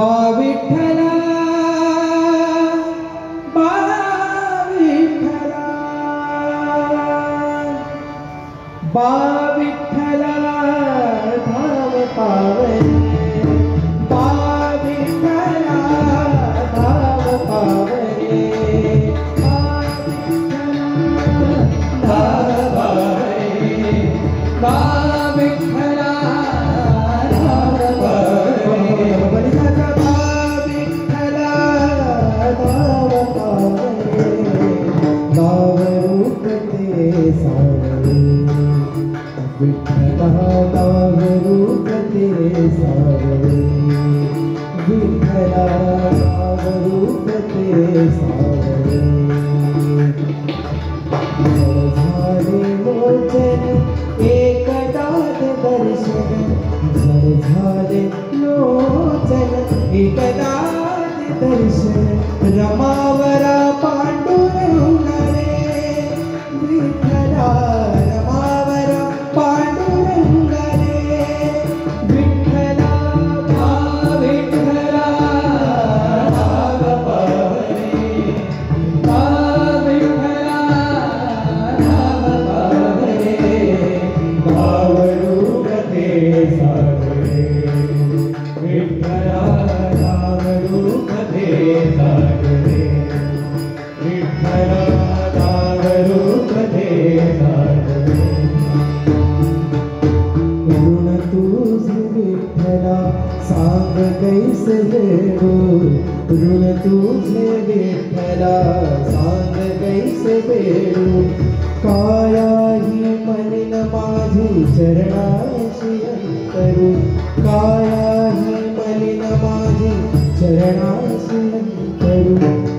बा विठ्ठला बा विठ्ठला बा विठ्ठला धाव पावले बा विठ्ठला धाव पावले बा विठ्ठला धाव पावले बा विठ्ठला विठ्ठला नाव रूप तेरे सावळे विठ्ठला नाव रूप तेरे सावळे झाले लोचन एकदाच दर्शन झाले लोचन एकदाच दर्शन रमावरा पांडुरंग रे विठ्ठला रमावरा पांडुरंग रे विठ्ठला बा विठ्ठला धाव पावले बा विठ्ठला धाव पावले भाव रूप ते सावळे विठ्ठला धाव रूप ते सावळे विठ्ठला धाव रूप ते सावळे ऋण तुझे विठ्ठला सांग कैसे वेडू ऋण तुझे विठ्ठला सांग कैसे वेडू कायाही मनिन माझी चरणाशी अंतरू कायाही मलिन माझी चरणाशी अंतरू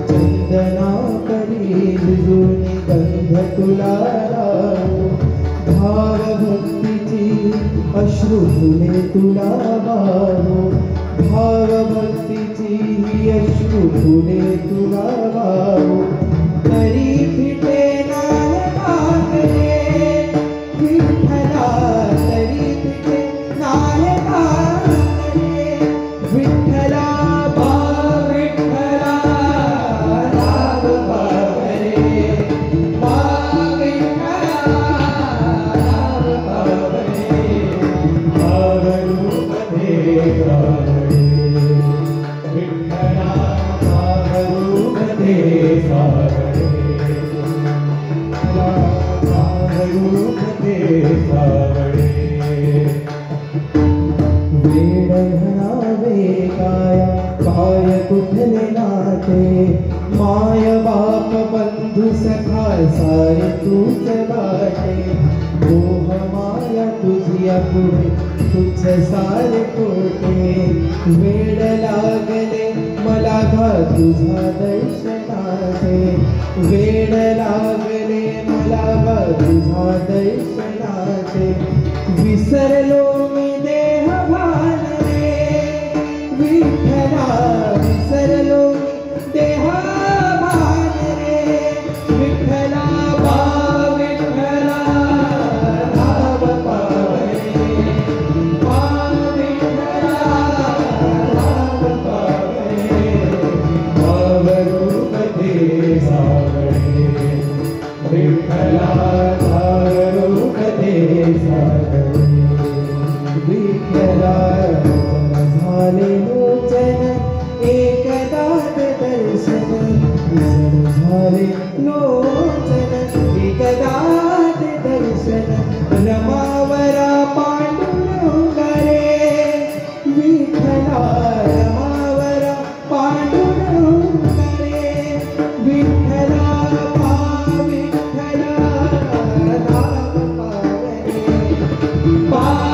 चंदना करी जुनी गंध तुला लावू भाव भक्तीची अश्रू फुले तुला वाहू भाव भक्तीची ही अश्रू फुले तुला वाहू तरी फिटे नाही भागले विठ्ठला तरी फिटे नाही भागले विठ्ठला बा विठ्ठला धाव पावले बा विठ्ठला धाव पावले भाव रूप ते सावळे विठ्ठला भाव रूप ते सावळे भाव रूप ते सावळे वेड म्हणावे काय कुठले नाते माय बाप बंधू सखा सारे तूच वाटे मोह माया तुझिया पुढे तुझ सारे कोटे वेड लागले मला घा तुझा दर्शनाचे वेड लागले मला घा तुझा दर्शनाचे विसरलो मी देह भान रे विठ्ठला विसरलो देह भान रे विठ्ठला बा विठ्ठला धाव पावले बा विठ्ठला धाव पावले भाव रूप ते सावळे विठ्ठला धाव रूप ते सावळे विठ्ठला झाले लोचन एकदाच दर्शन झाले लोचन एकदाच दर्शन रमावरा पांडुरंग रे विठ्ठला रमावरा पांडुरंग रे विठ्ठला बा विठ्ठला धाव पावले बा